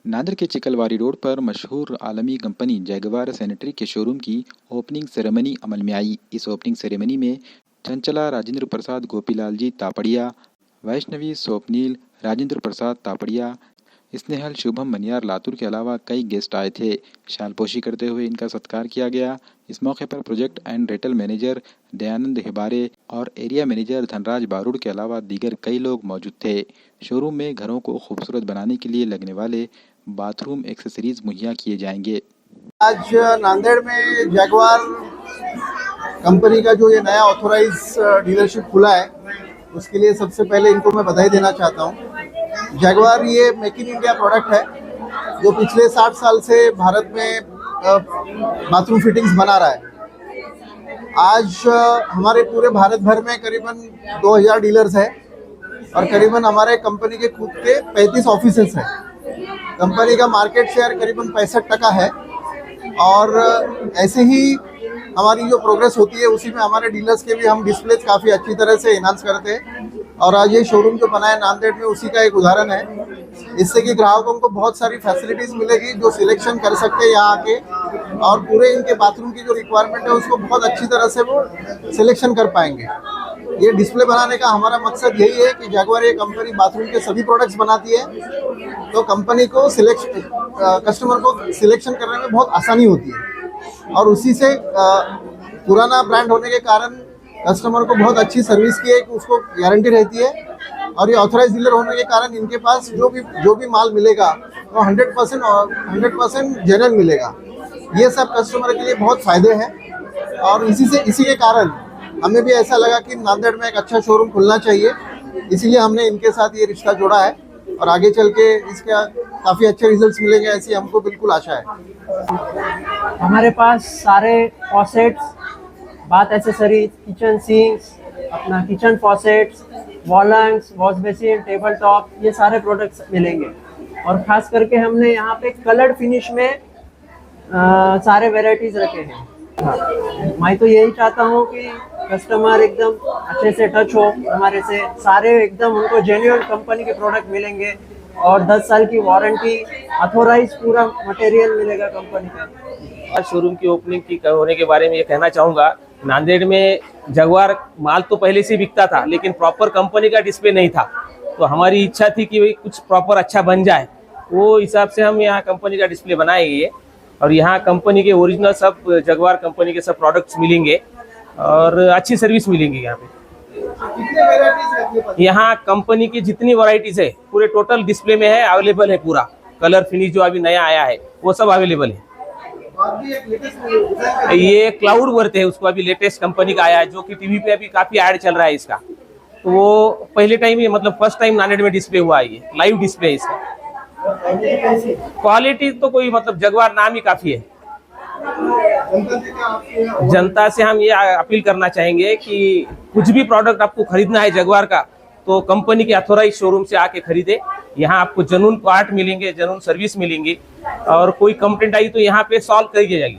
नांदेड़ के चिकलवारी रोड पर मशहूर आलमी कंपनी जैगवार सैनिटरी के शोरूम की ओपनिंग सेरेमनी अमल में आई। इस ओपनिंग सेरेमनी में चंचला राजेंद्र प्रसाद गोपीलाल जी तापड़िया, वैष्णवी स्वप्नील राजेंद्र प्रसाद तापड़िया, स्नेहल शुभम मनियार लातूर के अलावा कई गेस्ट आए थे। शालपोशी करते हुए इनका सत्कार किया गया। इस मौके पर project and retail manager Dayanand Hibare और एरिया मैनेजर धनराज बारूड़ के अलावा दीगर कई लोग मौजूद थे। शोरूम में घरों को खूबसूरत बनाने के लिए लगने वाले बाथरूम एक्सेसरीज मुहैया किए जाएंगे। आज नांदेड़ में जैगवार कंपनी का जो ये नया ऑथोराइज डीलरशिप खुला है, उसके लिए सबसे पहले इनको मैं बधाई देना चाहता हूँ। जैगवार ये मेक इन इंडिया प्रोडक्ट है जो पिछले 60 साल से भारत में बाथरूम फिटिंग्स बना रहा है। आज हमारे पूरे भारत भर में करीबन 2000 डीलर्स हैं और करीबन हमारे कंपनी के खुद के 35 ऑफिसेस हैं। कंपनी का मार्केट शेयर करीबन 65% है और ऐसे ही हमारी जो प्रोग्रेस होती है उसी में हमारे डीलर्स के भी हम डिस्प्लेज काफ़ी अच्छी तरह से इन्हांस करते हैं और आज ये शोरूम जो बना है नांदेड़ में उसी का एक उदाहरण है। इससे कि ग्राहकों को बहुत सारी फैसिलिटीज़ मिलेगी जो सिलेक्शन कर सकते हैं यहाँ आके और पूरे इनके बाथरूम की जो रिक्वायरमेंट है उसको बहुत अच्छी तरह से वो सिलेक्शन कर पाएंगे। ये डिस्प्ले बनाने का हमारा मकसद यही है कि जैगवार ये कंपनी बाथरूम के सभी प्रोडक्ट्स बनाती है, तो कंपनी को कस्टमर को सिलेक्शन करने में बहुत आसानी होती है और उसी से पुराना ब्रांड होने के कारण कस्टमर को बहुत अच्छी सर्विस की एक उसको गारंटी रहती है और ये ऑथराइज डीलर होने के कारण इनके पास जो भी माल मिलेगा वो 100% जेन्युइन मिलेगा। ये सब कस्टमर के लिए बहुत फ़ायदे हैं और इसी के कारण हमें भी ऐसा लगा कि नांदेड़ में एक अच्छा शोरूम खुलना चाहिए, इसीलिए हमने इनके साथ ये रिश्ता जोड़ा है और आगे चल के इसका काफ़ी अच्छे रिजल्ट्स मिलेंगे ऐसी हमको बिल्कुल आशा है। हमारे पास सारे faucets, bath accessories, kitchen sinks, अपना किचन फॉसेट्स, वॉलंग्स, वॉश बेसिन, टेबल टॉप, ये सारे प्रोडक्ट्स मिलेंगे और ख़ास करके हमने यहाँ पे कलर्ड फिनिश में सारे वेराइटीज़ रखे हैं। हाँ, मैं तो यही चाहता हूँ कि कस्टमर एकदम अच्छे से टच हो हमारे से, सारे एकदम उनको जेन्युइन कंपनी के प्रोडक्ट मिलेंगे और 10 साल की वारंटी, अथोराइज पूरा मटेरियल मिलेगा कंपनी का। शोरूम की ओपनिंग की होने के बारे में ये कहना चाहूँगा, नांदेड़ में जगवार माल तो पहले से बिकता था लेकिन प्रॉपर कंपनी का डिस्प्ले नहीं था, तो हमारी इच्छा थी कि कुछ प्रॉपर अच्छा बन जाए, वो हिसाब से हम यहाँ कंपनी का डिस्प्ले बनाएंगे और यहाँ कंपनी के ओरिजिनल सब जगवार कंपनी के सब प्रोडक्ट्स मिलेंगे और अच्छी सर्विस मिलेंगी। यहाँ पे यहाँ कंपनी की जितनी वैरायटीज है पूरे टोटल डिस्प्ले में है, अवेलेबल है। पूरा कलर फिनिश जो अभी नया आया है वो सब अवेलेबल है। ये क्लाउड वर्क है, उसको अभी लेटेस्ट कंपनी का आया है जो कि टीवी पे अभी काफी ऐड चल रहा है इसका, तो वो पहले टाइम ये मतलब फर्स्ट टाइम नांदेड़ में डिस्प्ले हुआ है, ये लाइव डिस्प्ले है इसका। क्वालिटी तो कोई मतलब जगवार नाम ही काफी है। जनता से हम ये अपील करना चाहेंगे कि कुछ भी प्रोडक्ट आपको खरीदना है जगवार का तो कंपनी के अथोराइज शोरूम से आके खरीदे। यहाँ आपको जेन्युइन पार्ट मिलेंगे, जेन्युइन सर्विस मिलेंगी और कोई कंप्लेंट आई तो यहाँ पे सॉल्व कर दी जाएगी।